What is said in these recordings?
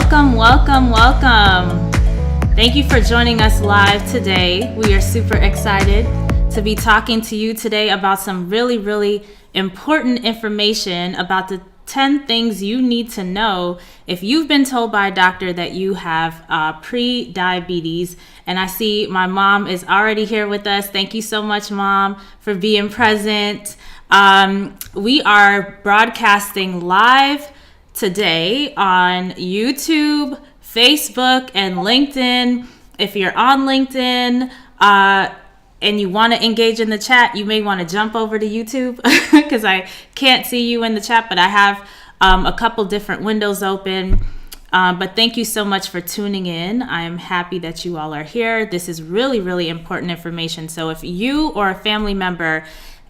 Welcome, welcome, welcome. Thank you for joining us live today. We are super excited to be talking to you today about some really important information about the 10 things you need to know if you've been told by a doctor that you have pre-diabetes. And I see my mom is already here with us. Thank you so much, Mom, for being present. We are broadcasting live today on YouTube, Facebook, and LinkedIn. If you're on LinkedIn and you want to engage in the chat, you may want to jump over to YouTube because I can't see you in the chat, but I have a couple different windows open. But thank you so much for tuning in. I am happy that you all are here. This is really important information. So if you or a family member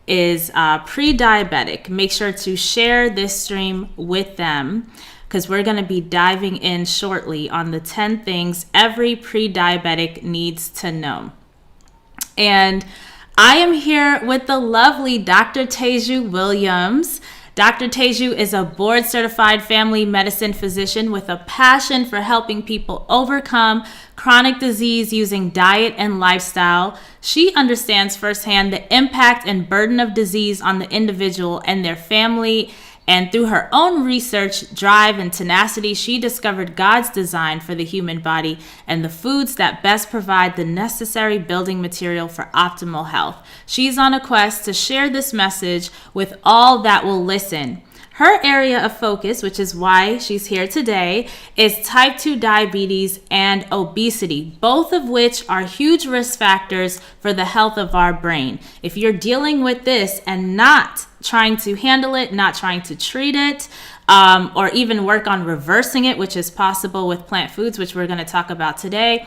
is pre-diabetic, make sure to share this stream with them because we're going to be diving in shortly on the 10 things every pre-diabetic needs to know. And I am here with the lovely Dr. Teju Williams. Dr. Teju is a board-certified family medicine physician with a passion for helping people overcome chronic disease using diet and lifestyle. She understands firsthand the impact and burden of disease on the individual and their family. And through her own research, drive, and tenacity, she discovered God's design for the human body and the foods that best provide the necessary building material for optimal health. She's on a quest to share this message with all that will listen. Her area of focus, which is why she's here today, is type 2 diabetes and obesity, both of which are huge risk factors for the health of our brain. If you're dealing with this and not trying to handle it, not trying to treat it, or even work on reversing it, which is possible with plant foods, which we're going to talk about today,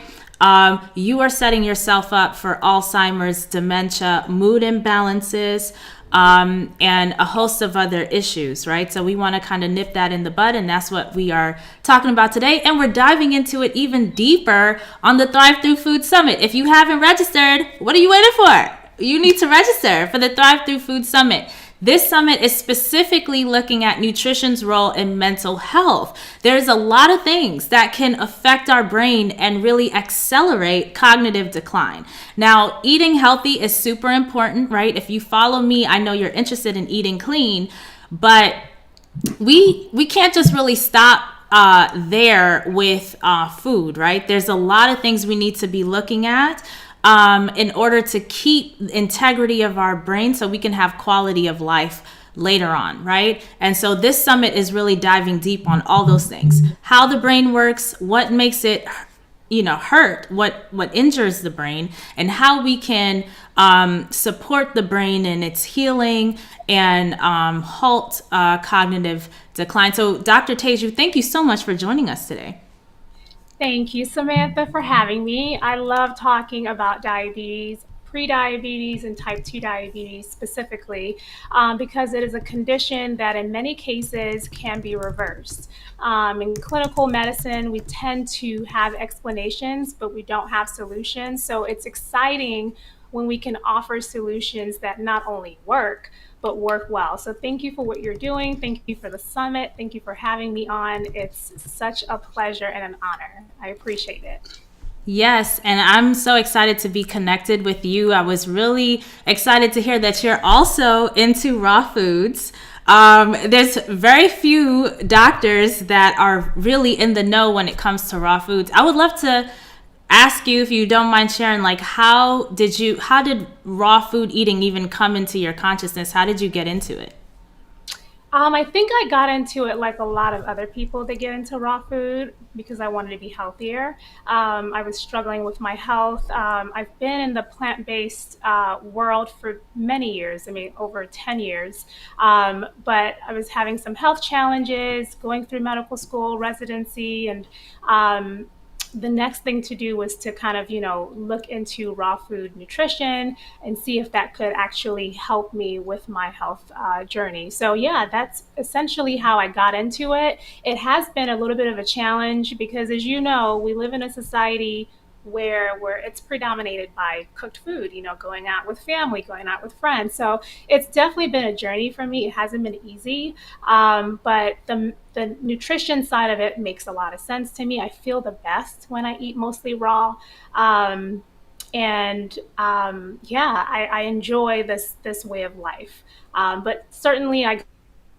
you are setting yourself up for Alzheimer's, dementia, mood imbalances, and a host of other issues, right? So we want to kind of nip that in the bud, and that's what we are talking about today. And we're diving into it even deeper on the Thrive Through Food Summit. If you haven't registered, what are you waiting for? You need to register for the Thrive Through Food Summit. This summit is specifically looking at nutrition's role in mental health. There's a lot of things that can affect our brain and really accelerate cognitive decline. Now, eating healthy is super important, right? If you follow me, I know you're interested in eating clean, but we can't just really stop there with food, right? There's a lot of things we need to be looking at in order to keep integrity of our brain so we can have quality of life later on, right? And so this summit is really diving deep on all those things. How the brain works, what makes it hurt, what injures the brain, and how we can support the brain in its healing and halt cognitive decline. So Dr. Teju, thank you so much for joining us today. Thank you, Samantha, for having me. I love talking about diabetes, pre-diabetes, and type 2 diabetes specifically because it is a condition that in many cases can be reversed. In clinical medicine, we tend to have explanations, but we don't have solutions. So it's exciting when we can offer solutions that not only work, but work well. So thank you for what you're doing. Thank you for the summit. Thank you for having me on. It's such a pleasure and an honor. I appreciate it. Yes, and I'm so excited to be connected with you. I was really excited to hear that you're also into raw foods. There's very few doctors that are really in the know when it comes to raw foods. I would love to ask you, if you don't mind sharing, like how did raw food eating even come into your consciousness? How did you get into it? I think I got into it like a lot of other people that get into raw food because I wanted to be healthier. I was struggling with my health. I've been in the plant-based world for many years, over 10 years. But I was having some health challenges, going through medical school, residency, and the next thing to do was to kind of, look into raw food nutrition and see if that could actually help me with my health journey. So yeah, that's essentially how I got into it. It has been a little bit of a challenge because, as you know, we live in a society where it's predominated by cooked food, going out with family, going out with friends. So it's definitely been a journey for me. It hasn't been easy, but the nutrition side of it makes a lot of sense to me. I feel the best when I eat mostly raw. And yeah, I enjoy this way of life. But certainly,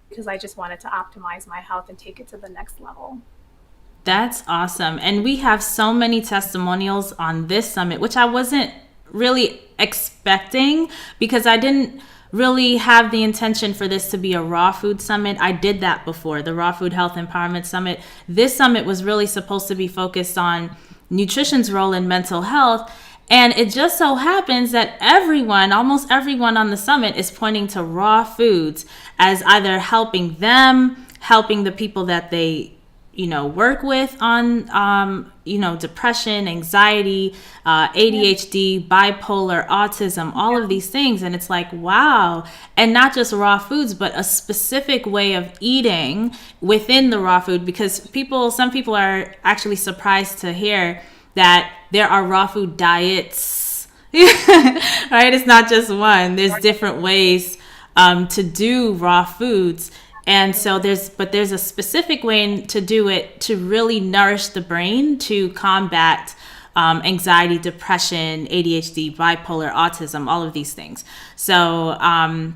because I just wanted to optimize my health and take it to the next level. That's awesome. And we have so many testimonials on this summit, which I wasn't really expecting because I didn't really have the intention for this to be a raw food summit. I did that before, the Raw Food Health Empowerment Summit. This summit was really supposed to be focused on nutrition's role in mental health. And it just so happens that almost everyone on the summit is pointing to raw foods as either helping them, helping the people that they work with on, depression, anxiety, ADHD, bipolar, autism, all of these things. And it's like, wow. And not just raw foods, but a specific way of eating within the raw food, because some people are actually surprised to hear that there are raw food diets, right? It's not just one. There's different ways to do raw foods. And so there's a specific way to do it to really nourish the brain to combat anxiety, depression, ADHD, bipolar, autism, all of these things. So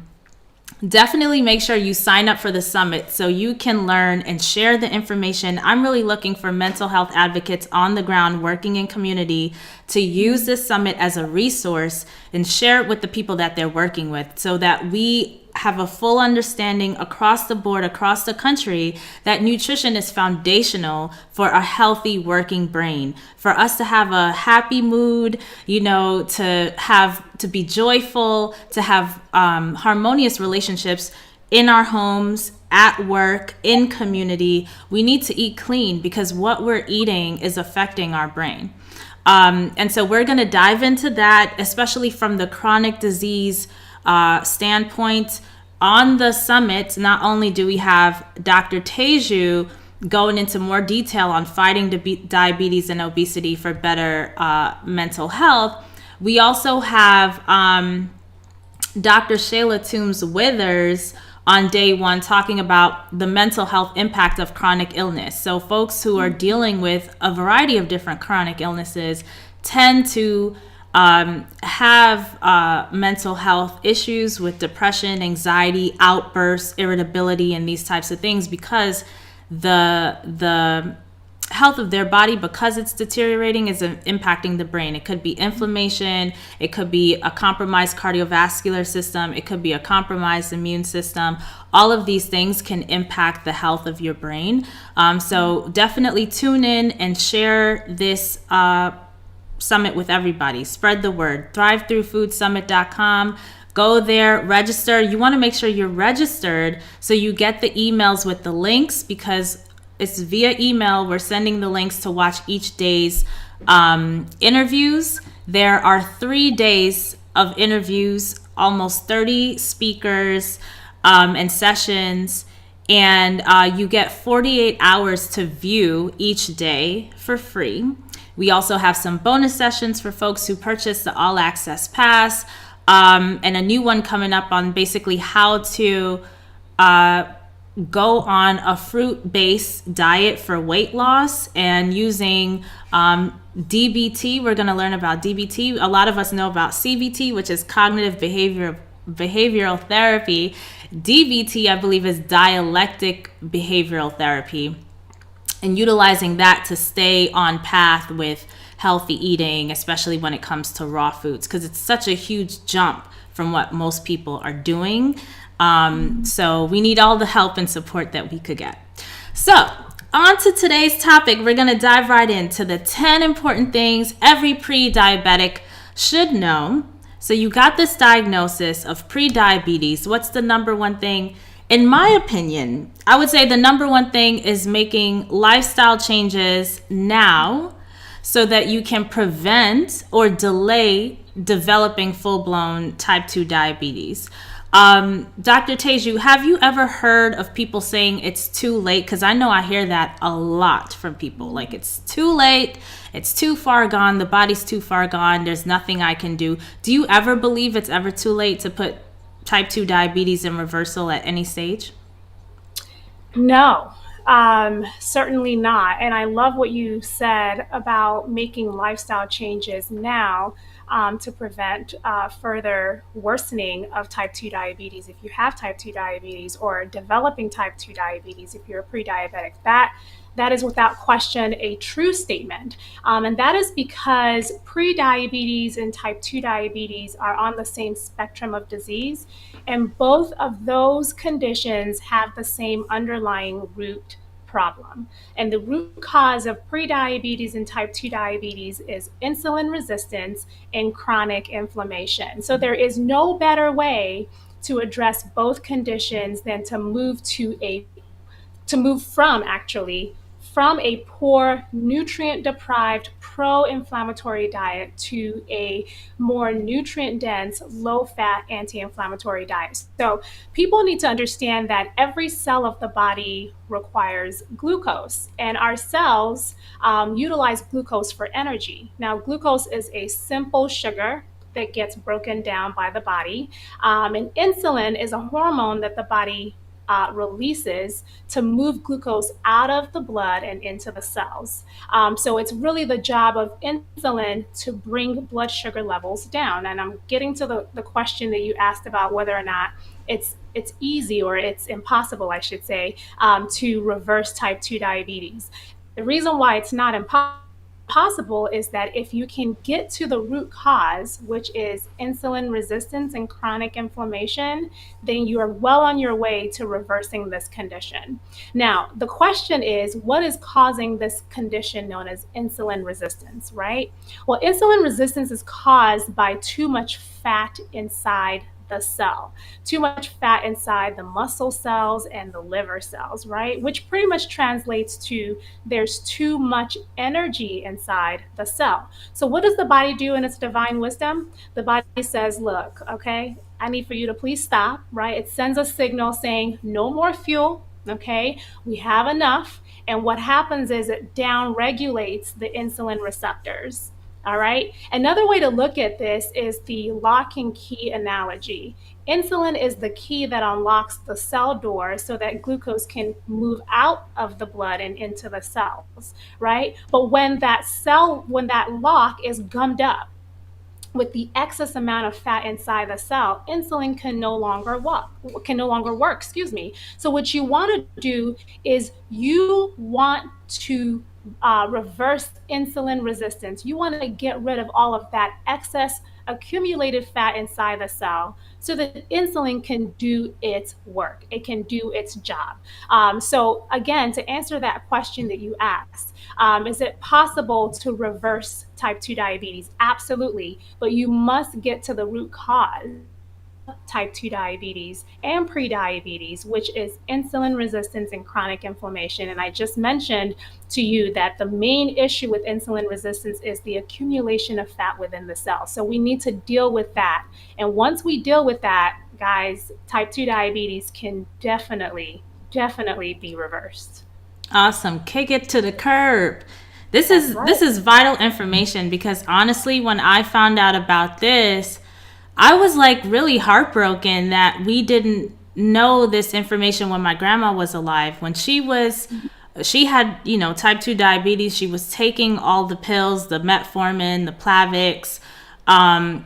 definitely make sure you sign up for the summit so you can learn and share the information. I'm really looking for mental health advocates on the ground working in community to use this summit as a resource and share it with the people that they're working with so that we have a full understanding across the board, across the country, that nutrition is foundational for a healthy working brain, for us to have a happy mood, to be joyful, to have harmonious relationships in our homes, at work, in community. We need to eat clean because what we're eating is affecting our brain. And so we're going to dive into that, especially from the chronic disease standpoint. On the summit, not only do we have Dr. Teju going into more detail on fighting diabetes and obesity for better mental health, we also have Dr. Shayla Toombs-Withers on day one talking about the mental health impact of chronic illness. So folks who are dealing with a variety of different chronic illnesses tend to have mental health issues with depression, anxiety, outbursts, irritability, and these types of things because the health of their body, because it's deteriorating, is impacting the brain. It could be inflammation, it could be a compromised cardiovascular system, it could be a compromised immune system. All of these things can impact the health of your brain. So definitely tune in and share this summit with everybody. Spread the word. ThriveThroughFoodSummit.com. Go there, register. You want to make sure you're registered so you get the emails with the links because it's via email. We're sending the links to watch each day's interviews. There are 3 days of interviews, almost 30 speakers and sessions, and you get 48 hours to view each day for free. We also have some bonus sessions for folks who purchase the All Access Pass, and a new one coming up on basically how to go on a fruit-based diet for weight loss and using DBT. We're going to learn about DBT. A lot of us know about CBT, which is cognitive behavioral therapy. DBT, I believe, is dialectic behavioral therapy, and utilizing that to stay on path with healthy eating, especially when it comes to raw foods, because it's such a huge jump from what most people are doing. So we need all the help and support that we could get. So on to today's topic, we're going to dive right into the 10 important things every pre-diabetic should know. So you got this diagnosis of pre-diabetes. What's the number one thing? In my opinion, I would say the number one thing is making lifestyle changes now so that you can prevent or delay developing full-blown type 2 diabetes. Dr. Teju, have you ever heard of people saying it's too late? Because I know I hear that a lot from people. Like, it's too late, it's too far gone, the body's too far gone, there's nothing I can do. Do you ever believe it's ever too late to put type 2 diabetes in reversal at any stage? No, certainly not. And I love what you said about making lifestyle changes now to prevent further worsening of type 2 diabetes if you have type 2 diabetes, or developing type 2 diabetes if you're a pre-diabetic. That is without question a true statement. And that is because pre-diabetes and type 2 diabetes are on the same spectrum of disease. And both of those conditions have the same underlying root problem. And the root cause of prediabetes and type 2 diabetes is insulin resistance and chronic inflammation. So there is no better way to address both conditions than to move from a poor, nutrient deprived, pro inflammatory diet to a more nutrient dense, low fat, anti inflammatory diet. So, people need to understand that every cell of the body requires glucose, and our cells utilize glucose for energy. Now, glucose is a simple sugar that gets broken down by the body, and insulin is a hormone that the body releases to move glucose out of the blood and into the cells. So it's really the job of insulin to bring blood sugar levels down. And I'm getting to the question that you asked about whether or not it's easy, or it's impossible, I should say, to reverse type 2 diabetes. The reason why it's not impossible is that if you can get to the root cause, which is insulin resistance and chronic inflammation, then you are well on your way to reversing this condition. Now, the question is, what is causing this condition known as insulin resistance, right? Well, insulin resistance is caused by too much fat inside the cell, too much fat inside the muscle cells and the liver cells, right? Which pretty much translates to there's too much energy inside the cell. So what does the body do in its divine wisdom? The body says, look, okay, I need for you to please stop, right? It sends a signal saying no more fuel. Okay, we have enough. And what happens is it down regulates the insulin receptors. All right. Another way to look at this is the lock and key analogy. Insulin is the key that unlocks the cell door so that glucose can move out of the blood and into the cells, right? But when that lock is gummed up with the excess amount of fat inside the cell, insulin can no longer work, excuse me. So what you want to do is you want to reverse insulin resistance. You want to get rid of all of that excess accumulated fat inside the cell so that insulin can do its work. It can do its job. So again, to answer that question that you asked, is it possible to reverse type 2 diabetes? Absolutely, but you must get to the root cause type 2 diabetes and prediabetes, which is insulin resistance and chronic inflammation. And I just mentioned to you that the main issue with insulin resistance is the accumulation of fat within the cell. So we need to deal with that. And once we deal with that, guys, type 2 diabetes can definitely be reversed. Awesome. Kick it to the curb. This is vital information, because honestly, when I found out about this, I was like really heartbroken that we didn't know this information when my grandma was alive. When she had, type 2 diabetes, she was taking all the pills, the metformin, the Plavix, and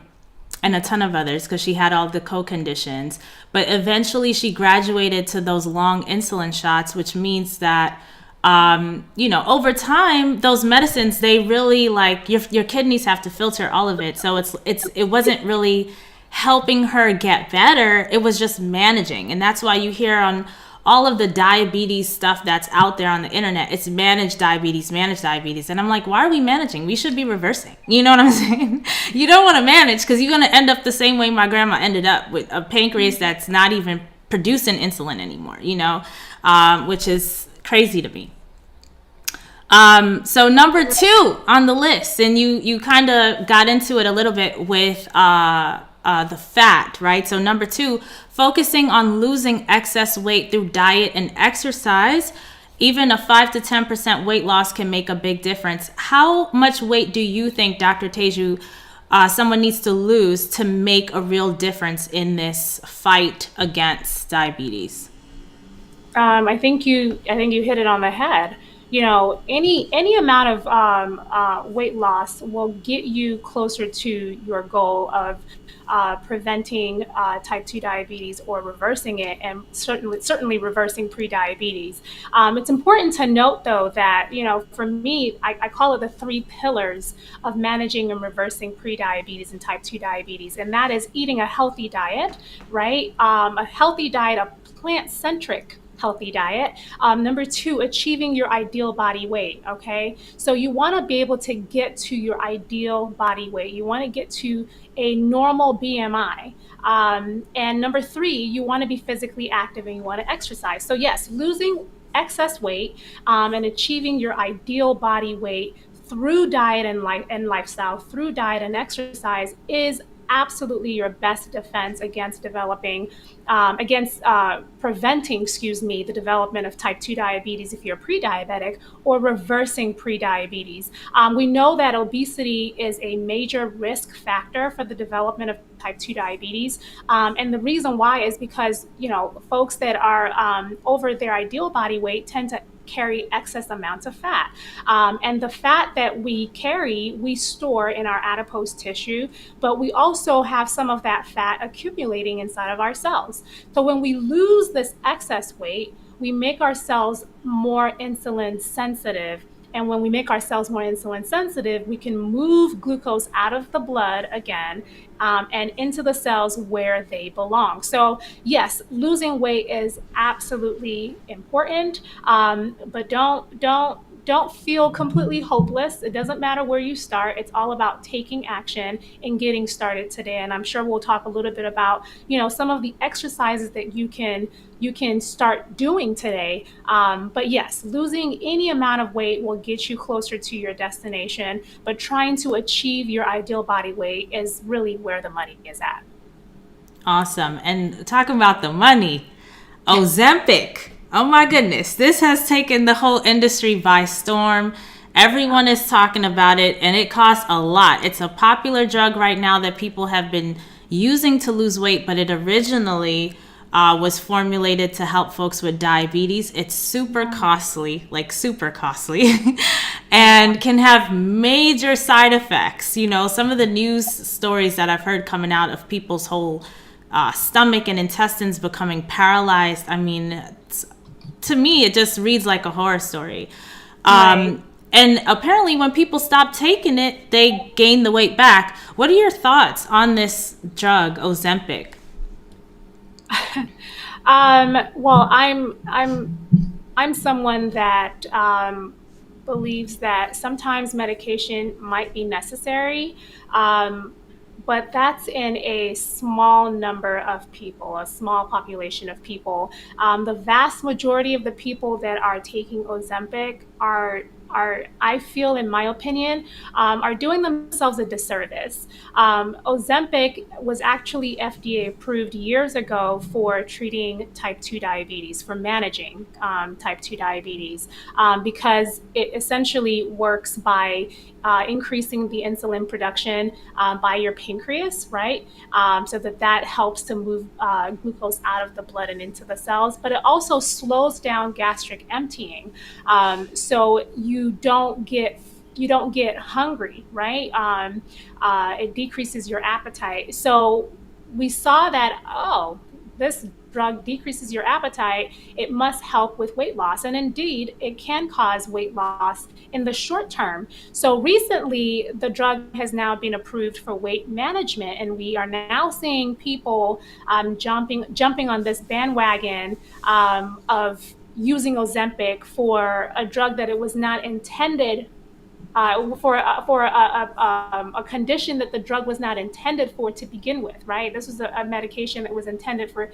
a ton of others, because she had all the co-conditions. But eventually she graduated to those long insulin shots, which means that over time, those medicines, they really, like, your kidneys have to filter all of it. So it wasn't really helping her get better. It was just managing. And that's why you hear on all of the diabetes stuff that's out there on the internet, it's managed diabetes. And I'm like, why are we managing? We should be reversing. You know what I'm saying? You don't want to manage, because you're going to end up the same way my grandma ended up, with a pancreas that's not even producing insulin anymore, which is crazy to me. So number 2 on the list, and you kind of got into it a little bit with the fat, right? So number two, focusing on losing excess weight through diet and exercise. Even a 5 to 10% weight loss can make a big difference. How much weight do you think, Dr. Teju, someone needs to lose to make a real difference in this fight against diabetes? I think you hit it on the head. Any amount of weight loss will get you closer to your goal of preventing type 2 diabetes or reversing it, and certainly reversing pre-diabetes. It's important to note, though, that for me, I call it the three pillars of managing and reversing pre-diabetes and type 2 diabetes, and that is eating a healthy diet, right? A healthy diet, a plant-centric healthy diet. Number two, achieving your ideal body weight. Okay. So you want to be able to get to your ideal body weight. You want to get to a normal BMI. And number three, you want to be physically active and you want to exercise. So yes, losing excess weight and achieving your ideal body weight through diet and lifestyle, through diet and exercise, is absolutely your best defense against preventing, the development of type 2 diabetes if you're pre-diabetic, or reversing pre-diabetes. We know that obesity is a major risk factor for the development of type 2 diabetes. And the reason why is because, folks that are over their ideal body weight tend to carry excess amounts of fat. And the fat that we carry, we store in our adipose tissue, but we also have some of that fat accumulating inside of our cells. So when we lose this excess weight, we make our cells more insulin sensitive. And when we make our cells more insulin sensitive, we can move glucose out of the blood again and into the cells where they belong. So yes, losing weight is absolutely important, but don't feel completely hopeless. It doesn't matter where you start. It's all about taking action and getting started today. And I'm sure we'll talk a little bit about, some of the exercises that you can start doing today. But yes, losing any amount of weight will get you closer to your destination, but trying to achieve your ideal body weight is really where the money is at. Awesome. And talking about the money, Ozempic. Oh my goodness. This has taken the whole industry by storm. Everyone is talking about it, and it costs a lot. It's a popular drug right now that people have been using to lose weight, but it originally was formulated to help folks with diabetes. It's super costly, and can have major side effects. Some of the news stories that I've heard coming out of people's whole stomach and intestines becoming paralyzed. I mean, to me, it just reads like a horror story. Right. And apparently when people stop taking it, they gain the weight back. What are your thoughts on this drug, Ozempic? Well, I'm someone that believes that sometimes medication might be necessary, but that's in a small number of people, a small population of people. The vast majority of the people that are taking Ozempic I feel, in my opinion, are doing themselves a disservice. Ozempic was actually FDA approved years ago for treating type 2 diabetes, for managing type 2 diabetes, because it essentially works by increasing the insulin production by your pancreas, right? So that helps to move glucose out of the blood and into the cells, but it also slows down gastric emptying. So you don't get hungry, right? It decreases your appetite. So we saw that, this drug decreases your appetite, it must help with weight loss. And indeed, it can cause weight loss in the short term. So recently, the drug has now been approved for weight management, and we are now seeing people jumping on this bandwagon of using Ozempic for a drug that it was not intended for a condition that the drug was not intended for to begin with, right? This was a medication that was intended for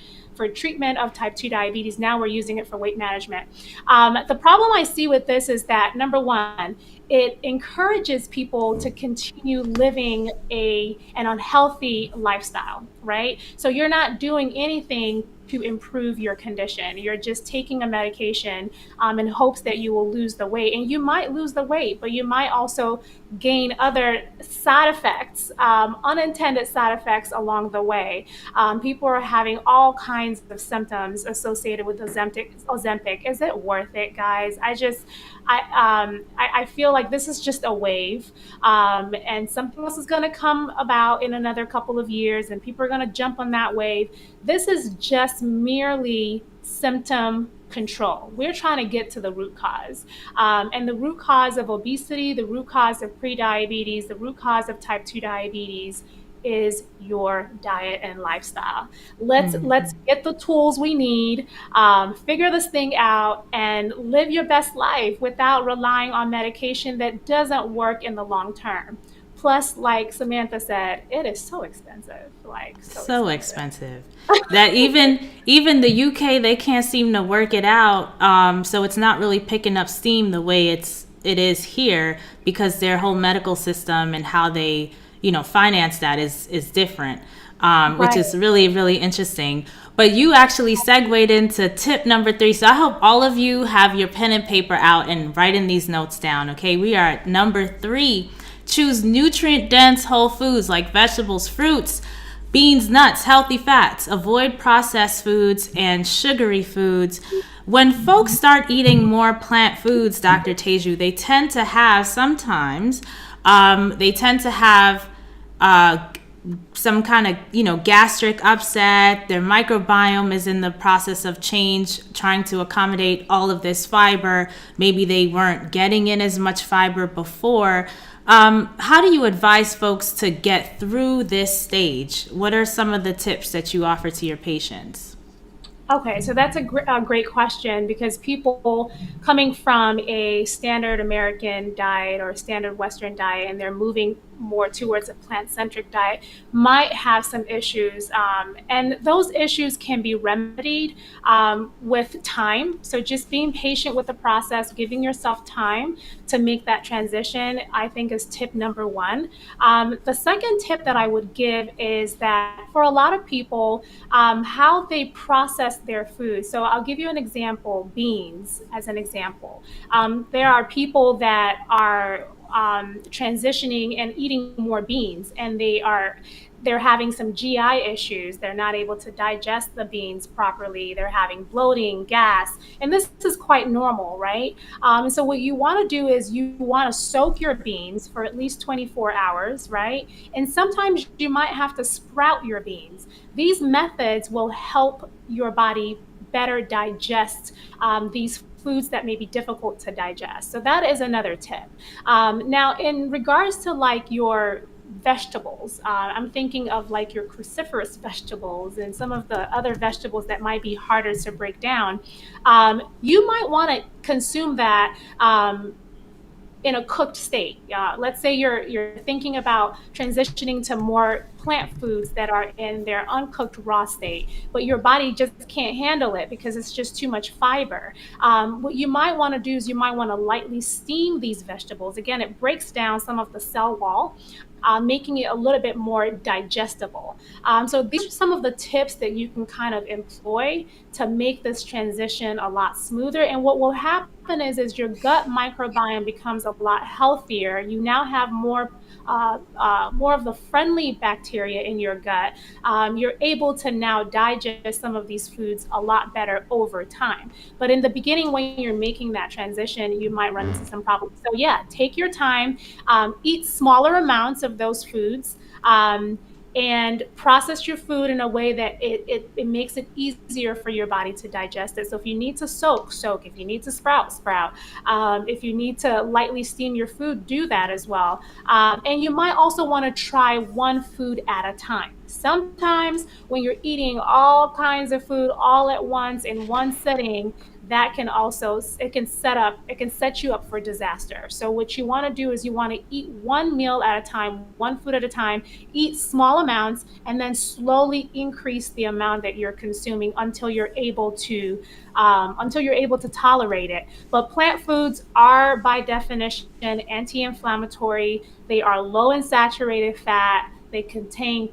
treatment of type 2 diabetes. Now we're using it for weight management. The problem I see with this is that, number one, it encourages people to continue living an unhealthy lifestyle, right? So you're not doing anything to improve your condition. You're just taking a medication in hopes that you will lose the weight. And you might lose the weight, but you might also gain other side effects, unintended side effects along the way. People are having all kinds of symptoms associated with Ozempic. Is it worth it, guys? I feel like this is just a wave, and something else is going to come about in another couple of years, and people are going to jump on that wave. This is just merely symptom control. We're trying to get to the root cause. And the root cause of obesity, the root cause of prediabetes, the root cause of type 2 diabetes is your diet and lifestyle. Let's get the tools we need, figure this thing out, and live your best life without relying on medication that doesn't work in the long term. Plus, like Samantha said, it is so expensive. Like So expensive that even the UK, they can't seem to work it out. So it's not really picking up steam the way it is here, because their whole medical system and how they finance that is different, which is really, really interesting. But you actually segued into tip number 3. So I hope all of you have your pen and paper out and writing these notes down. Okay, we are at number 3. Choose nutrient-dense whole foods like vegetables, fruits, beans, nuts, healthy fats. Avoid processed foods and sugary foods. When folks start eating more plant foods, Dr. Teju, they tend to have sometimes, some kind of gastric upset. Their microbiome is in the process of change, trying to accommodate all of this fiber. Maybe they weren't getting in as much fiber before. How do you advise folks to get through this stage? What are some of the tips that you offer to your patients? Okay, so that's a great question, because people coming from a standard American diet or a standard Western diet, and they're moving more towards a plant-centric diet, might have some issues. And those issues can be remedied with time. So just being patient with the process, giving yourself time to make that transition, I think is tip number 1. The second tip that I would give is that for a lot of people, how they process their food. So I'll give you an example, beans as an example. There are people that are transitioning and eating more beans, and they're having some GI issues. They're not able to digest the beans properly. They're having bloating, gas, and this is quite normal, right? So what you want to do is you want to soak your beans for at least 24 hours, right? And sometimes you might have to sprout your beans. These methods will help your body better digest these foods that may be difficult to digest. So that is another tip. Now, in regards to like your vegetables, I'm thinking of like your cruciferous vegetables and some of the other vegetables that might be harder to break down. You might want to consume that in a cooked state. Let's say you're thinking about transitioning to more plant foods that are in their uncooked raw state, but your body just can't handle it because it's just too much fiber. What you might want to do is you might want to lightly steam these vegetables. Again, it breaks down some of the cell wall, making it a little bit more digestible. So these are some of the tips that you can kind of employ to make this transition a lot smoother. And what will happen is your gut microbiome becomes a lot healthier. You now have more of the friendly bacteria in your gut. You're able to now digest some of these foods a lot better over time. But in the beginning, when you're making that transition, you might run into some problems. So yeah, take your time, eat smaller amounts of those foods, and process your food in a way that it makes it easier for your body to digest it. So if you need to soak. If you need to sprout. If you need to lightly steam your food, do that as well. And you might also want to try one food at a time. Sometimes when you're eating all kinds of food all at once in one sitting, that can also, it can set you up for disaster. So what you want to do is you want to eat one meal at a time, one food at a time, eat small amounts, and then slowly increase the amount that you're consuming until you're able to tolerate it. But plant foods are by definition anti-inflammatory. They are low in saturated fat. They contain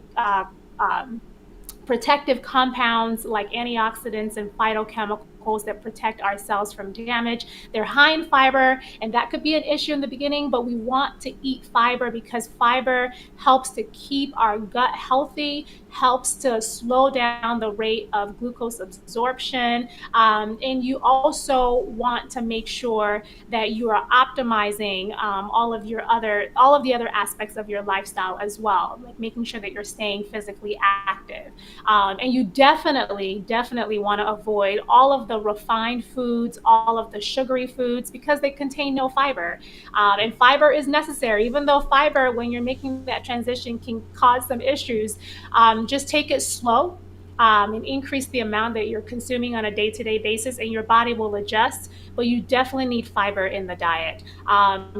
protective compounds like antioxidants and phytochemicals that protect our cells from damage. They're high in fiber, and that could be an issue in the beginning, but we want to eat fiber because fiber helps to keep our gut healthy, helps to slow down the rate of glucose absorption. And you also want to make sure that you are optimizing all of the other aspects of your lifestyle as well, like making sure that you're staying physically active. And you definitely want to avoid all of the refined foods, all of the sugary foods, because they contain no fiber. And fiber is necessary, even though fiber, when you're making that transition, can cause some issues. Just take it slow. And increase the amount that you're consuming on a day-to-day basis, and your body will adjust. But you definitely need fiber in the diet.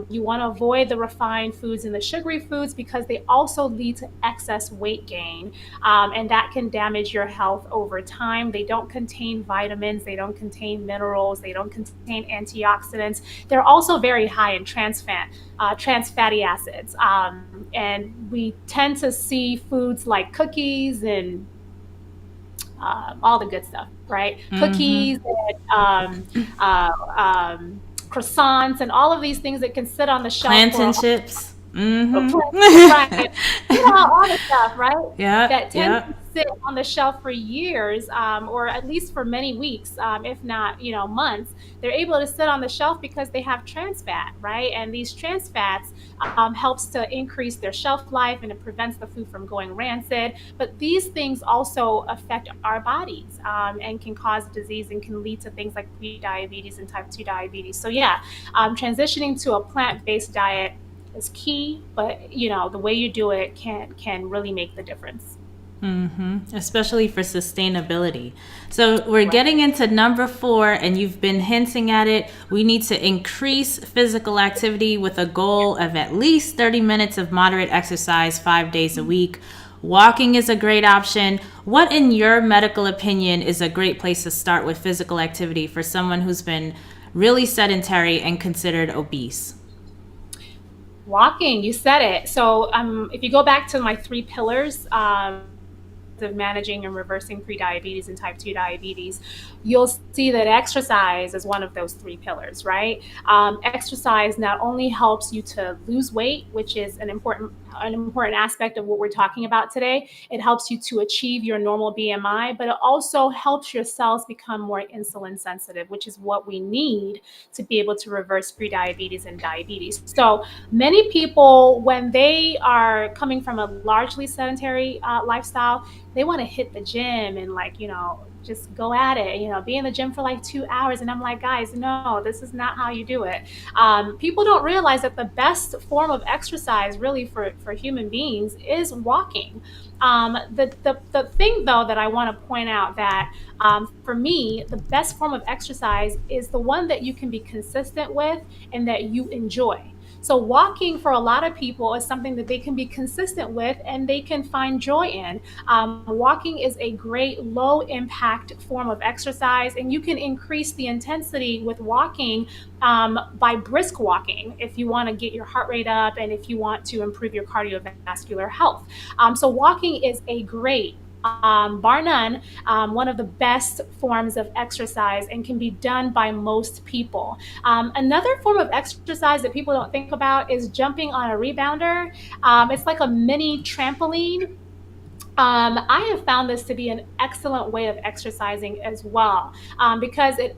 You want to avoid the refined foods and the sugary foods because they also lead to excess weight gain, and that can damage your health over time. They don't contain vitamins, they don't contain minerals, they don't contain antioxidants. They're also very high in trans fatty acids, and we tend to see foods like cookies and all the good stuff, right? Cookies and croissants and all of these things that can sit on the shelf Plantain chips. right? All the stuff, right? Yeah, That tends yeah. to sit on the shelf for years, or at least for many weeks, if not, months. They're able to sit on the shelf because they have trans fat, right? And these trans fats helps to increase their shelf life, and it prevents the food from going rancid. But these things also affect our bodies, and can cause disease and can lead to things like pre-diabetes and type 2 diabetes. So yeah, transitioning to a plant-based diet is key, but the way you do it can really make the difference. Especially for sustainability. So we're Right. getting into number 4, and you've been hinting at it. We need to increase physical activity with a goal of at least 30 minutes of moderate exercise 5 days a week. Walking is a great option. What, in your medical opinion, is a great place to start with physical activity for someone who's been really sedentary and considered obese? Walking, you said it. So if you go back to my 3 pillars, of managing and reversing prediabetes and type 2 diabetes, you'll see that exercise is one of those 3 pillars, right? Exercise not only helps you to lose weight, which is an important aspect of what we're talking about today. It helps you to achieve your normal BMI, but it also helps your cells become more insulin sensitive, which is what we need to be able to reverse prediabetes and diabetes. So many people, when they are coming from a largely sedentary lifestyle, they want to hit the gym and just go at it, be in the gym for like 2 hours. And I'm like, guys, no, this is not how you do it. People don't realize that the best form of exercise really for human beings is walking. The thing though that I want to point out that for me, the best form of exercise is the one that you can be consistent with and that you enjoy. So walking for a lot of people is something that they can be consistent with and they can find joy in. Walking is a great low impact form of exercise, and you can increase the intensity with walking by brisk walking if you want to get your heart rate up and if you want to improve your cardiovascular health. So walking is a great bar none, one of the best forms of exercise and can be done by most people. Another form of exercise that people don't think about is jumping on a rebounder. It's like a mini trampoline. I have found this to be an excellent way of exercising as well, because it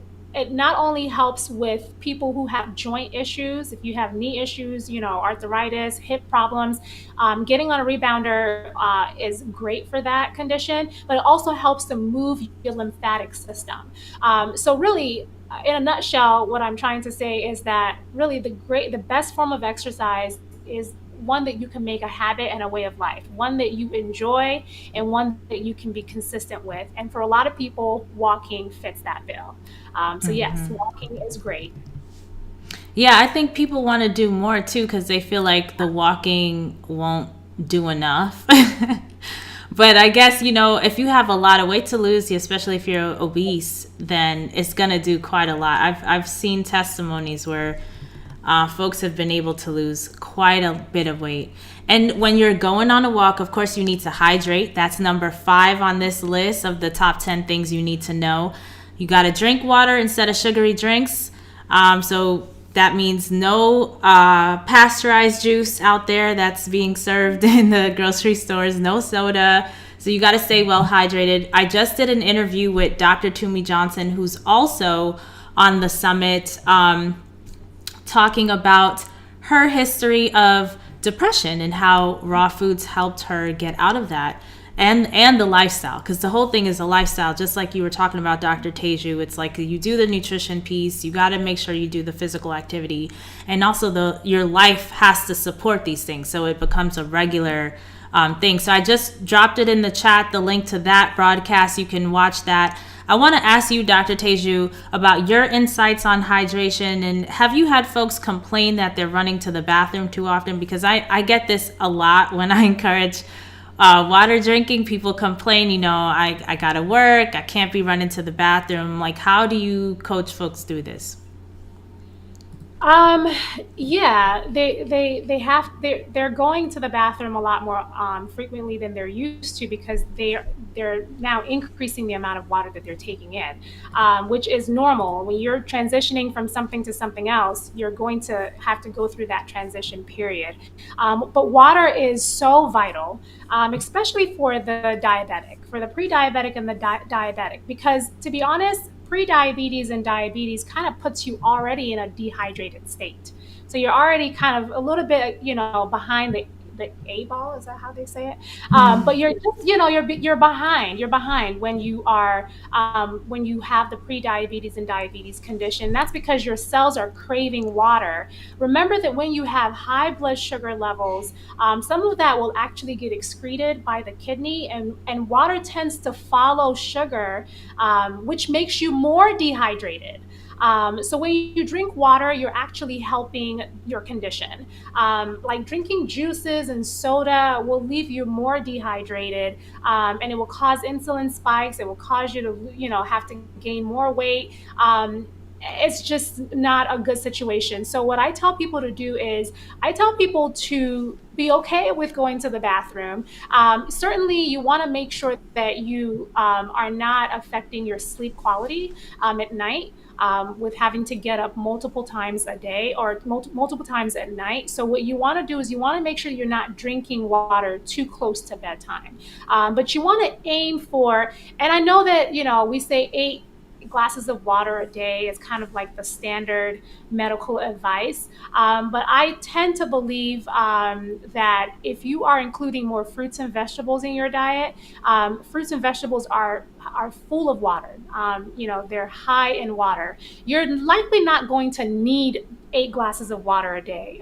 not only helps with people who have joint issues, if you have knee issues, arthritis, hip problems, getting on a rebounder is great for that condition, but it also helps to move your lymphatic system. So really, in a nutshell, what I'm trying to say is that really the best form of exercise is one that you can make a habit and a way of life, one that you enjoy and one that you can be consistent with. And for a lot of people, walking fits that bill. So yes, walking is great. Yeah, I think people want to do more too because they feel like the walking won't do enough. But I guess, if you have a lot of weight to lose, especially if you're obese, then it's going to do quite a lot. I've seen testimonies where folks have been able to lose quite a bit of weight. And when you're going on a walk, of course, you need to hydrate. That's number 5 on this list of the top 10 things you need to know. You got to drink water instead of sugary drinks. So that means no pasteurized juice out there that's being served in the grocery stores, no soda. So you got to stay well hydrated. I just did an interview with Dr. Toomey Johnson, who's also on the summit, talking about her history of depression and how raw foods helped her get out of that, and the lifestyle, because the whole thing is a lifestyle, just like you were talking about, Dr. Teju. It's like you do the nutrition piece, you got to make sure you do the physical activity, and also your life has to support these things so it becomes a regular thing. So I just dropped it in the chat, the link to that broadcast. You can watch that. I want to ask you, Dr. Teju, about your insights on hydration. And have you had folks complain that they're running to the bathroom too often? Because I get this a lot when I encourage water drinking. People complain, I got to work, I can't be running to the bathroom. Like, how do you coach folks through this? Yeah, they're going to the bathroom a lot more frequently than they're used to, because they're now increasing the amount of water that they're taking in, which is normal. When you're transitioning from something to something else, you're going to have to go through that transition period. But water is so vital, especially for the diabetic, for the pre-diabetic and the diabetic, because to be honest, pre-diabetes and diabetes kind of puts you already in a dehydrated state. So you're already kind of a little bit, behind the A ball. Is that how they say it? But you're just, you're behind. You're behind when you are when you have the pre-diabetes and diabetes condition. That's because your cells are craving water. Remember that when you have high blood sugar levels, some of that will actually get excreted by the kidney, and water tends to follow sugar, which makes you more dehydrated. So when you drink water, you're actually helping your condition. Like drinking juices and soda will leave you more dehydrated, and it will cause insulin spikes. It will cause you to, have to gain more weight. It's just not a good situation. So what I tell people to do is I tell people to be okay with going to the bathroom. Certainly, you want to make sure that you are not affecting your sleep quality at night. With having to get up multiple times a day or multiple times at night. So what you want to do is you want to make sure you're not drinking water too close to bedtime. But you want to aim for, and I know that, we say 8 glasses of water a day is kind of like the standard medical advice. But I tend to believe that if you are including more fruits and vegetables in your diet, fruits and vegetables are full of water. They're high in water. You're likely not going to need 8 glasses of water a day.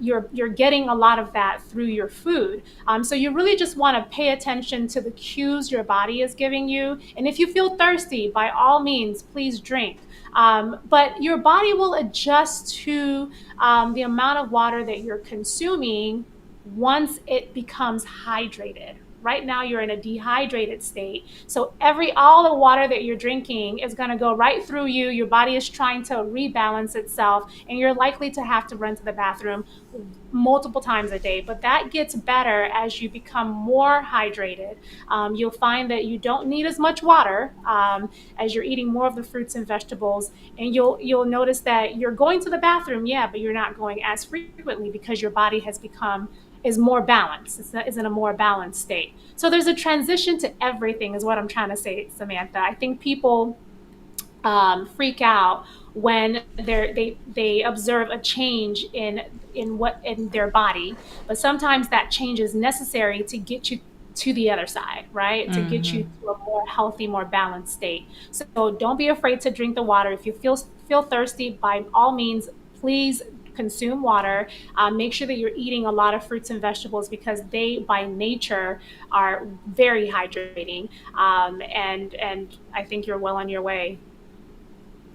You're getting a lot of that through your food. So you really just want to pay attention to the cues your body is giving you. And if you feel thirsty, by all means, please drink. But your body will adjust to the amount of water that you're consuming once it becomes hydrated. Right now you're in a dehydrated state. So all the water that you're drinking is going to go right through you. Your body is trying to rebalance itself, and you're likely to have to run to the bathroom multiple times a day. But that gets better as you become more hydrated. You'll find that you don't need as much water as you're eating more of the fruits and vegetables. And you'll notice that you're going to the bathroom, yeah, but you're not going as frequently because your body is more balanced. It's in a more balanced state. So there's a transition to everything is what I'm trying to say, Samantha. I think people freak out when they observe a change in their body, but sometimes that change is necessary to get you to the other side, right? To get you to a more healthy, more balanced state. So don't be afraid to drink the water. If you feel thirsty, by all means, please consume water. Make sure that you're eating a lot of fruits and vegetables because they, by nature, are very hydrating. And I think you're well on your way.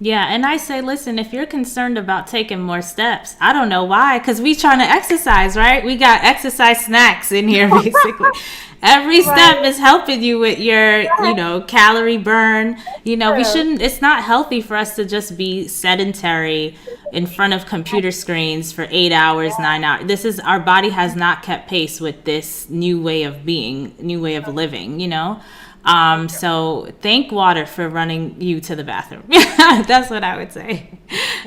Yeah, and I say, listen, if you're concerned about taking more steps, I don't know why, because we trying to exercise, right? We got exercise snacks in here, basically. Every step Right. is helping you with your, calorie burn. We True. shouldn't, it's not healthy for us to just be sedentary in front of computer screens for 8 hours, 9 hours. This is, our body has not kept pace with this new way of being, new way of living. So true. So thank water for running you to the bathroom. That's what I would say.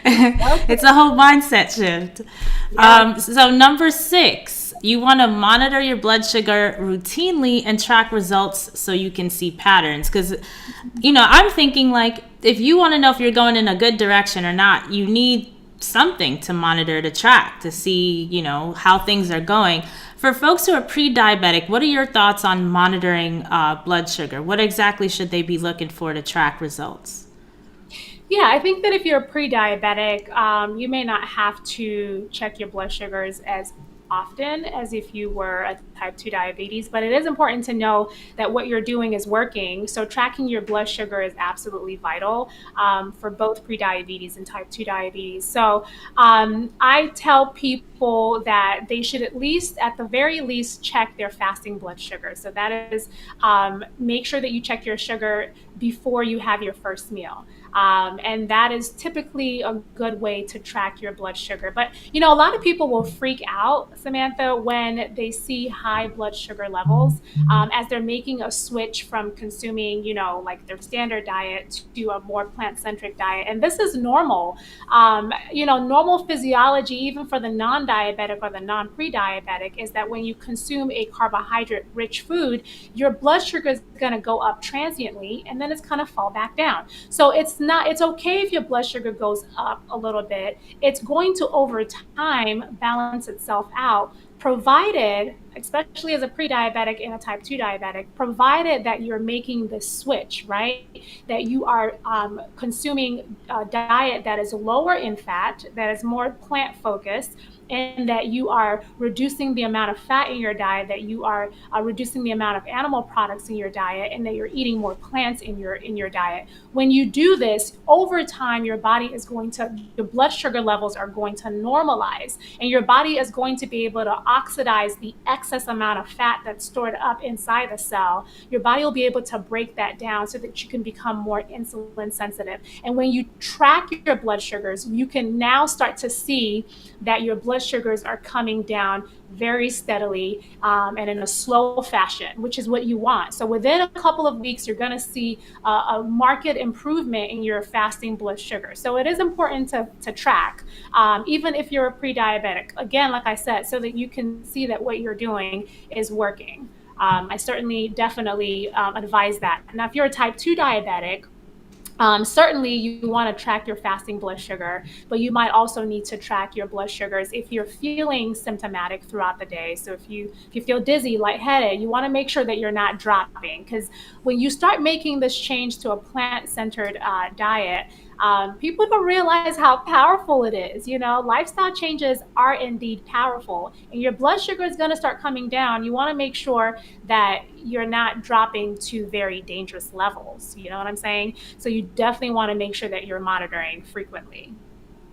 It's a whole mindset shift. Yeah. So number 6, you want to monitor your blood sugar routinely and track results so you can see patterns. Because, I'm thinking like if you want to know if you're going in a good direction or not, you need something to monitor, to track, to see, how things are going. For folks who are pre-diabetic, what are your thoughts on monitoring blood sugar? What exactly should they be looking for to track results? Yeah, I think that if you're pre-diabetic, you may not have to check your blood sugars as often as if you were a type 2 diabetes, but it is important to know that what you're doing is working. So tracking your blood sugar is absolutely vital for both pre-diabetes and type 2 diabetes. So I tell people that they should at least, at the very least, check their fasting blood sugar. So that is, make sure that you check your sugar before you have your first meal. And that is typically a good way to track your blood sugar. But, a lot of people will freak out, Samantha, when they see high blood sugar levels as they're making a switch from consuming, like their standard diet to a more plant-centric diet. And this is normal. Normal physiology, even for the non-diabetic or the non-pre-diabetic, is that when you consume a carbohydrate-rich food, your blood sugar is going to go up transiently, and then it's going to fall back down. So it's okay if your blood sugar goes up a little bit. It's going to, over time, balance itself out, provided, especially as a pre-diabetic and a type 2 diabetic, provided that you're making the switch, right? That you are consuming a diet that is lower in fat, that is more plant focused, and that you are reducing the amount of fat in your diet, that you are reducing the amount of animal products in your diet, and that you're eating more plants in your diet. When you do this, over time, your blood sugar levels are going to normalize, and your body is going to be able to oxidize the excess amount of fat that's stored up inside the cell. Your body will be able to break that down so that you can become more insulin sensitive. And when you track your blood sugars, you can now start to see that your blood sugars are coming down very steadily and in a slow fashion, which is what you want. So within a couple of weeks, you're going to see a marked improvement in your fasting blood sugar. So it is important to track, even if you're a pre-diabetic. Again, like I said, so that you can see that what you're doing is working. I certainly, definitely advise that. Now, if you're a type 2 diabetic, certainly you want to track your fasting blood sugar, but you might also need to track your blood sugars if you're feeling symptomatic throughout the day. So if you feel dizzy, lightheaded, you want to make sure that you're not dropping, because when you start making this change to a plant-centered diet, people don't realize how powerful it is. Lifestyle changes are indeed powerful, and your blood sugar is going to start coming down. You want to make sure that you're not dropping to very dangerous levels. You know what I'm saying? So you definitely want to make sure that you're monitoring frequently.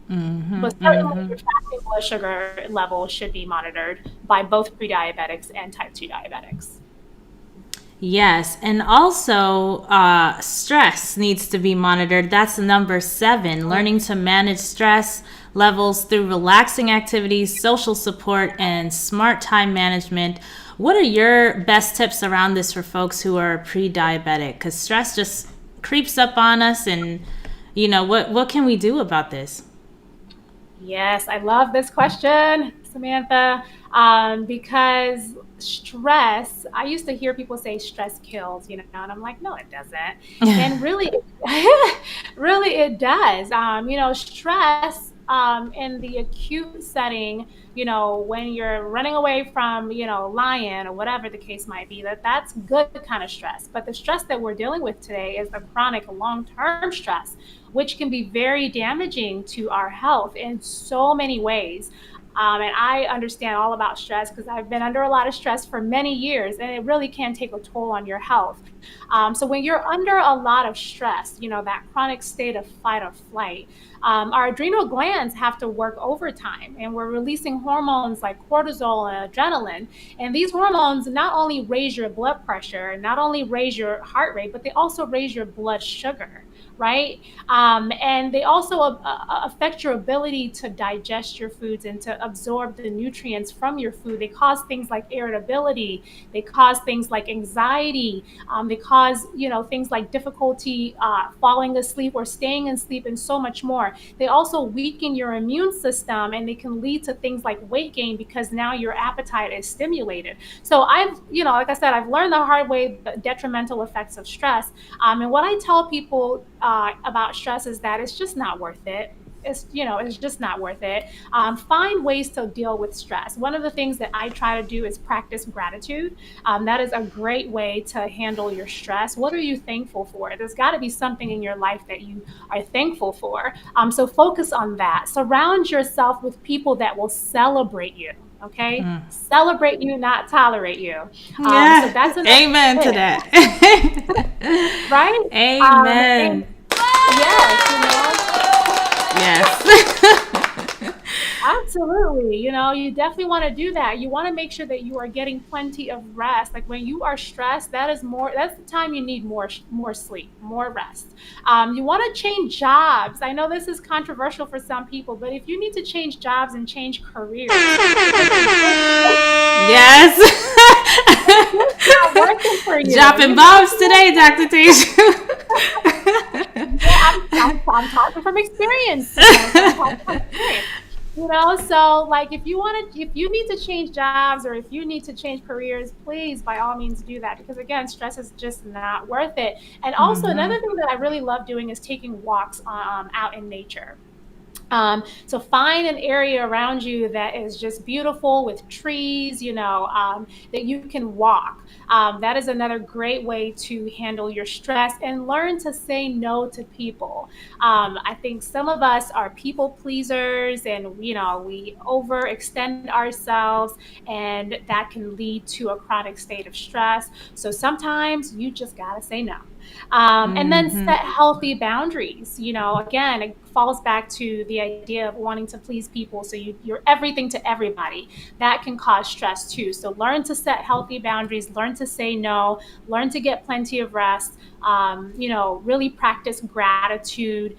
But certainly your fasting blood sugar level should be monitored by both pre-diabetics and type 2 diabetics. Yes, and also stress needs to be monitored. That's number 7, learning to manage stress levels through relaxing activities, social support, and smart time management. What are your best tips around this for folks who are pre-diabetic? Because stress just creeps up on us, and what can we do about this? Yes, I love this question, Samantha, because stress, I used to hear people say stress kills, and I'm like, no, it doesn't. And really, really it does. Stress in the acute setting, when you're running away from, lion or whatever the case might be, that's good kind of stress. But the stress that we're dealing with today is the chronic long-term stress, which can be very damaging to our health in so many ways. And I understand all about stress because I've been under a lot of stress for many years, and it really can take a toll on your health. So when you're under a lot of stress, that chronic state of fight or flight, our adrenal glands have to work overtime, and we're releasing hormones like cortisol and adrenaline. And these hormones not only raise your blood pressure, not only raise your heart rate, but they also raise your blood sugar, right? And they also affect your ability to digest your foods and to absorb the nutrients from your food. They cause things like irritability. They cause things like anxiety. They cause, things like difficulty falling asleep or staying asleep, and so much more. They also weaken your immune system, and they can lead to things like weight gain because now your appetite is stimulated. So like I said, I've learned the hard way the detrimental effects of stress. And what I tell people about stress is that it's just not worth it. It's just not worth it. Find ways to deal with stress. One of the things that I try to do is practice gratitude. That is a great way to handle your stress. What are you thankful for? There's got to be something in your life that you are thankful for. So focus on that. Surround yourself with people that will celebrate you. Okay, celebrate you, not tolerate you. Yeah, so that's amen to that. Right? Amen. Yes. Absolutely. You definitely want to do that. You want to make sure that you are getting plenty of rest. Like when you are stressed, that's the time you need more sleep, more rest. You want to change jobs. I know this is controversial for some people, but if you need to change jobs and change careers. Yes. It's not working for you. Dropping bombs today, Dr. Teju. I'm talking from experience. So like if you need to change jobs or if you need to change careers, please by all means do that, because again, stress is just not worth it. And also another thing that I really love doing is taking walks out in nature. So find an area around you that is just beautiful with trees, that you can walk. That is another great way to handle your stress, and learn to say no to people. I think some of us are people pleasers, and we overextend ourselves, and that can lead to a chronic state of stress. So sometimes you just gotta say no. And then set healthy boundaries. Again, it falls back to the idea of wanting to please people. So you're everything to everybody. That can cause stress too. So learn to set healthy boundaries, learn to say no, learn to get plenty of rest, really practice gratitude.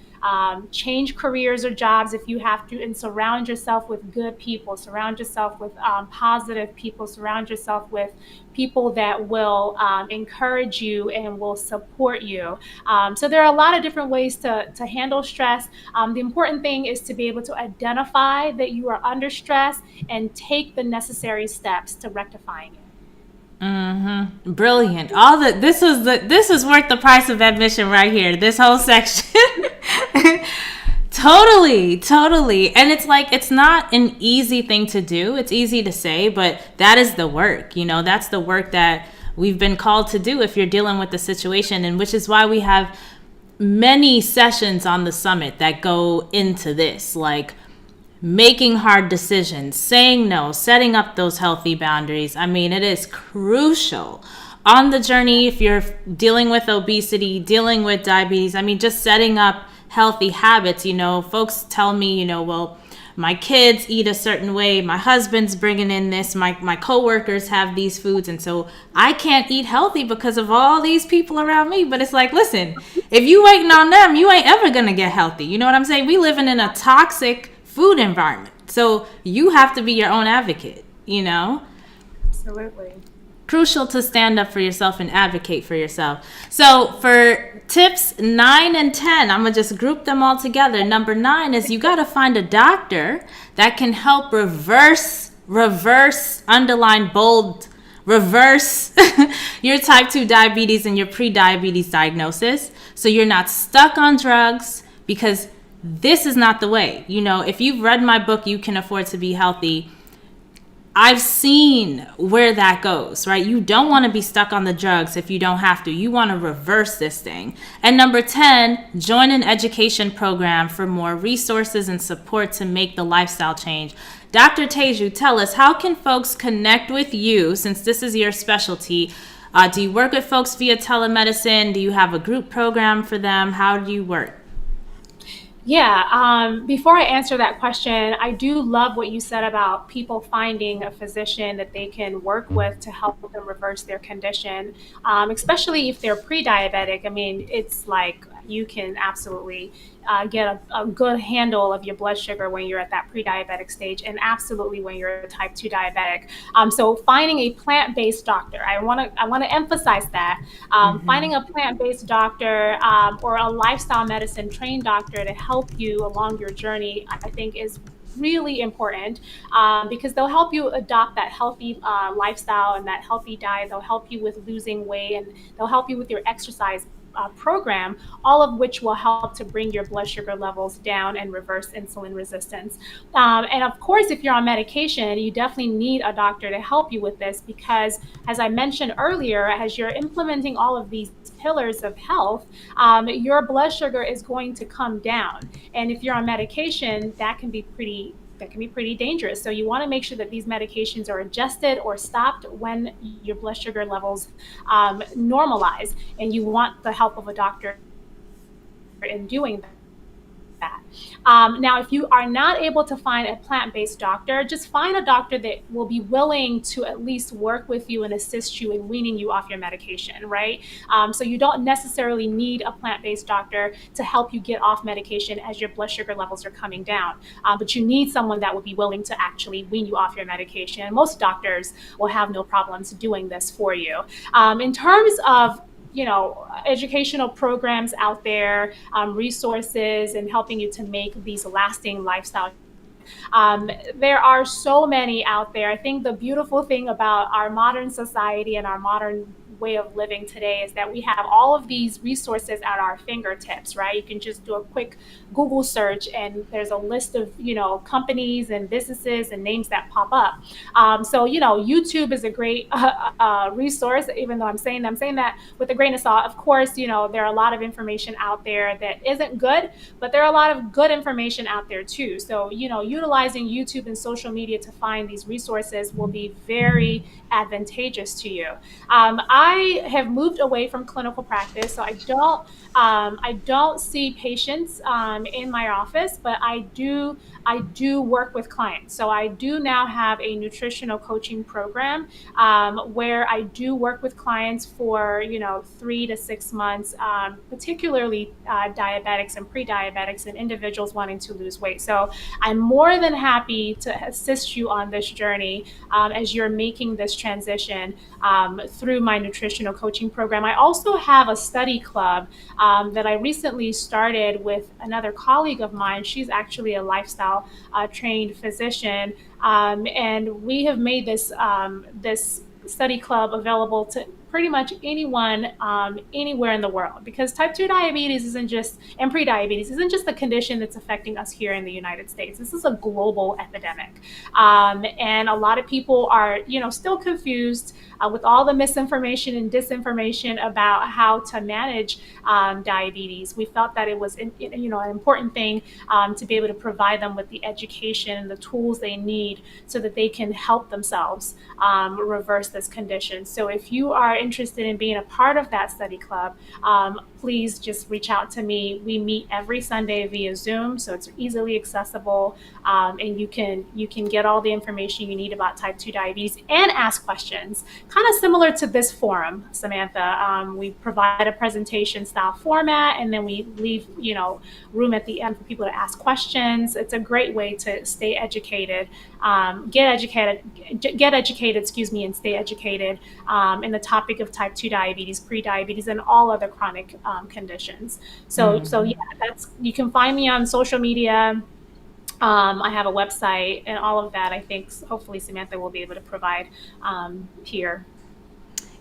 Change careers or jobs if you have to, and surround yourself with good people, surround yourself with positive people, surround yourself with people that will encourage you and will support you. So there are a lot of different ways to handle stress. The important thing is to be able to identify that you are under stress and take the necessary steps to rectifying it. Brilliant. This is worth the price of admission right here. This whole section. Totally. And it's not an easy thing to do. It's easy to say, but that is the work. That's the work that we've been called to do if you're dealing with the situation, and which is why we have many sessions on the summit that go into this, like making hard decisions, saying no, setting up those healthy boundaries. I mean, it is crucial on the journey if you're dealing with obesity, dealing with diabetes. I mean, just setting up healthy habits. Folks tell me, well, my kids eat a certain way, my husband's bringing in this, my coworkers have these foods, and so I can't eat healthy because of all these people around me. But it's like, listen, if you waiting on them, you ain't ever gonna get healthy. You know what I'm saying? We living in a toxic food environment, so you have to be your own advocate. Absolutely. Crucial to stand up for yourself and advocate for yourself. So for tips 9 and 10, I'm gonna just group them all together. Number 9 is you gotta find a doctor that can help reverse, underline, bold, reverse your type 2 diabetes and your pre-diabetes diagnosis, so you're not stuck on drugs, because this is not the way. If you've read my book, You Can Afford to Be Healthy, I've seen where that goes, right? You don't want to be stuck on the drugs if you don't have to. You want to reverse this thing. And number 10, join an education program for more resources and support to make the lifestyle change. Dr. Teju, tell us, how can folks connect with you since this is your specialty? Do you work with folks via telemedicine? Do you have a group program for them? How do you work? Yeah, before I answer that question, I do love what you said about people finding a physician that they can work with to help them reverse their condition, especially if they're pre-diabetic. I mean, it's like you can absolutely get a good handle of your blood sugar when you're at that pre-diabetic stage, and absolutely when you're a type 2 diabetic. So finding a plant-based doctor, I want to emphasize that. Finding a plant-based doctor or a lifestyle medicine trained doctor to help you along your journey, I think is really important, because they'll help you adopt that healthy lifestyle and that healthy diet. They'll help you with losing weight, and they'll help you with your exercise program, all of which will help to bring your blood sugar levels down and reverse insulin resistance. And of course, if you're on medication, you definitely need a doctor to help you with this, because as I mentioned earlier, as you're implementing all of these pillars of health, your blood sugar is going to come down. And if you're on medication, that can be pretty dangerous. So you want to make sure that these medications are adjusted or stopped when your blood sugar levels normalize, and you want the help of a doctor in doing that. Now, if you are not able to find a plant-based doctor, just find a doctor that will be willing to at least work with you and assist you in weaning you off your medication, right? So you don't necessarily need a plant-based doctor to help you get off medication as your blood sugar levels are coming down, but you need someone that will be willing to actually wean you off your medication. Most doctors will have no problems doing this for you. In terms of educational programs out there, resources, and helping you to make these lasting lifestyle. There are so many out there. I think the beautiful thing about our modern society and our modern way of living today is that we have all of these resources at our fingertips, right? You can just do a quick Google search and there's a list of, companies and businesses and names that pop up. So, YouTube is a great resource, even though I'm saying that with a grain of salt. Of course, there are a lot of information out there that isn't good, but there are a lot of good information out there too. So, utilizing YouTube and social media to find these resources will be very advantageous to you. I have moved away from clinical practice, so I don't see patients in my office, but I do work with clients. So I do now have a nutritional coaching program where I do work with clients for 3 to 6 months, particularly diabetics and pre-diabetics and individuals wanting to lose weight. So I'm more than happy to assist you on this journey as you're making this transition through my nutritional coaching program. I also have a study club that I recently started with another colleague of mine. She's actually a lifestyle trained physician, and we have made this study club available to pretty much anyone anywhere in the world, because type 2 diabetes and pre-diabetes isn't just a condition that's affecting us here in the United States. This is a global epidemic, and a lot of people are still confused with all the misinformation and disinformation about how to manage diabetes. We felt that it was an important thing to be able to provide them with the education and the tools they need so that they can help themselves reverse this condition. So if you are interested in being a part of that study club, please just reach out to me. We meet every Sunday via Zoom, so it's easily accessible, and you can get all the information you need about type 2 diabetes and ask questions. Kind of similar to this forum, Samantha. We provide a presentation style format, and then we leave room at the end for people to ask questions. It's a great way to stay educated, get educated, and stay educated in the topic of type 2 diabetes, pre-diabetes, and all other chronic conditions. So yeah, you can find me on social media. I have a website and all of that. I think hopefully Samantha will be able to provide here.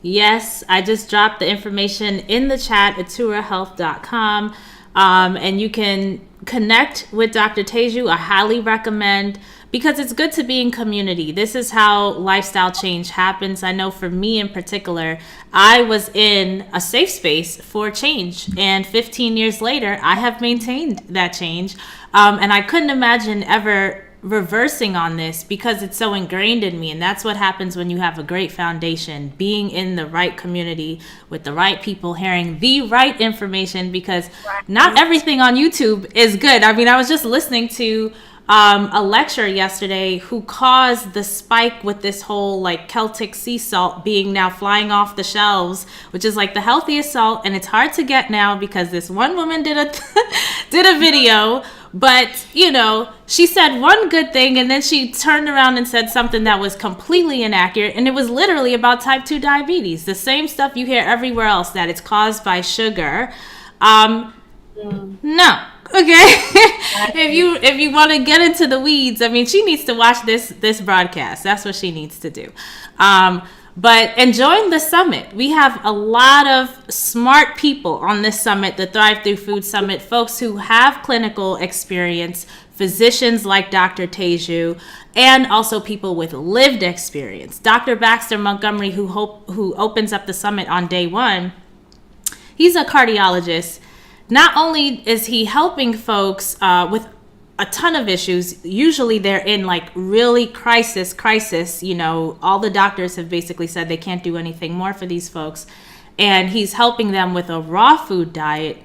Yes, I just dropped the information in the chat at turahealth.com. And you can connect with Dr. Teju. I highly recommend, because it's good to be in community. This is how lifestyle change happens. I know for me in particular, I was in a safe space for change. And 15 years later, I have maintained that change. And I couldn't imagine ever reversing on this because it's so ingrained in me. And that's what happens when you have a great foundation, being in the right community with the right people, hearing the right information, because not everything on YouTube is good. I mean, I was just listening to a lecture yesterday who caused the spike with this whole like Celtic sea salt being now flying off the shelves, which is like the healthiest salt, and it's hard to get now because this one woman did a did a video, but you know, she said one good thing and then she turned around and said something that was completely inaccurate, and it was literally about type 2 diabetes, the same stuff you hear everywhere else, that it's caused by sugar. No. Okay. if you want to get into the weeds, I mean, she needs to watch this broadcast. That's what she needs to do. And join the summit. We have a lot of smart people on this summit, the Thrive Through Food Summit, folks who have clinical experience, physicians like Dr. Teju, and also people with lived experience. Dr. Baxter Montgomery, who opens up the summit on day one, he's a cardiologist. Not only is he helping folks with a ton of issues, usually they're in like really crisis, you know, all the doctors have basically said they can't do anything more for these folks. And he's helping them with a raw food diet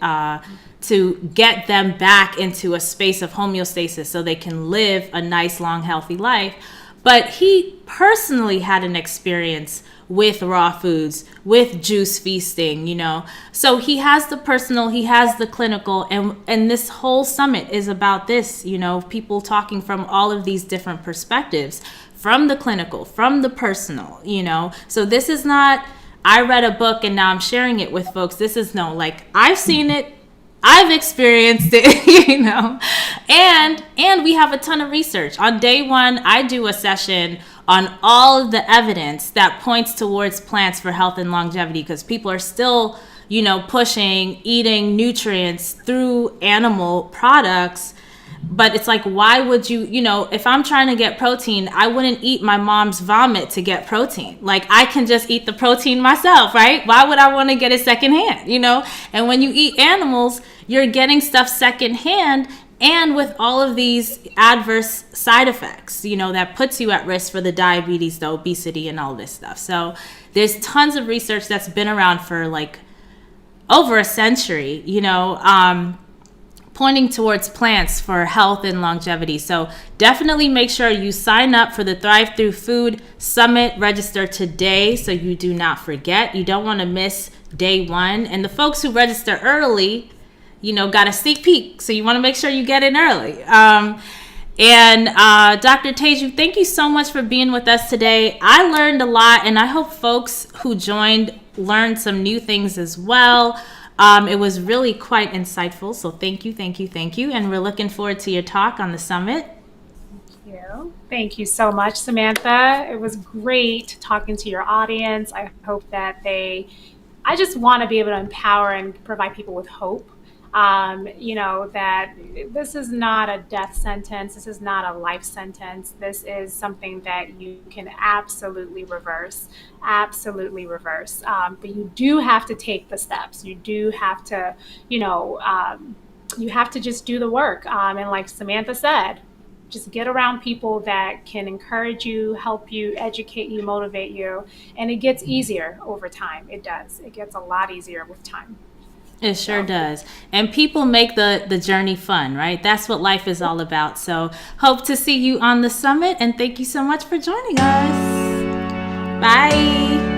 to get them back into a space of homeostasis so they can live a nice, long, healthy life. But he personally had an experience with raw foods, with juice feasting, you know. So he has the personal, he has the clinical, and this whole summit is about this, you know, people talking from all of these different perspectives, from the clinical, from the personal, you know. So this is not, I read a book and now I'm sharing it with folks. This is no, like, I've seen it, I've experienced it, you know, and we have a ton of research. On day one, I do a session on all of the evidence that points towards plants for health and longevity, because people are still, you know, pushing eating nutrients through animal products. But it's like, why would you, you know, if I'm trying to get protein, I wouldn't eat my mom's vomit to get protein. Like, I can just eat the protein myself, right? Why would I want to get it secondhand, you know? And when you eat animals, you're getting stuff secondhand, and with all of these adverse side effects, you know, that puts you at risk for the diabetes, the obesity, and all this stuff. So there's tons of research that's been around for like over a century, you know, pointing towards plants for health and longevity. So definitely make sure you sign up for the Thrive Through Food Summit. Register today so you do not forget. You don't want to miss day one. And the folks who register early, you know, got a sneak peek. So you want to make sure you get in early. Dr. Teju, thank you so much for being with us today. I learned a lot, and I hope folks who joined learned some new things as well. It was really quite insightful. So thank you. And we're looking forward to your talk on the summit. Thank you. Thank you so much, Samantha. It was great talking to your audience. I hope that I just want to be able to empower and provide people with hope. You know, that this is not a death sentence. This is not a life sentence. This is something that you can absolutely reverse. But you do have to take the steps. You do have to, you know, you have to just do the work. And like Samantha said, just get around people that can encourage you, help you, educate you, motivate you. And it gets easier over time. It does. It gets a lot easier with time. It sure does. And people make the journey fun, right? That's what life is all about. So hope to see you on the summit. And thank you so much for joining us. Bye.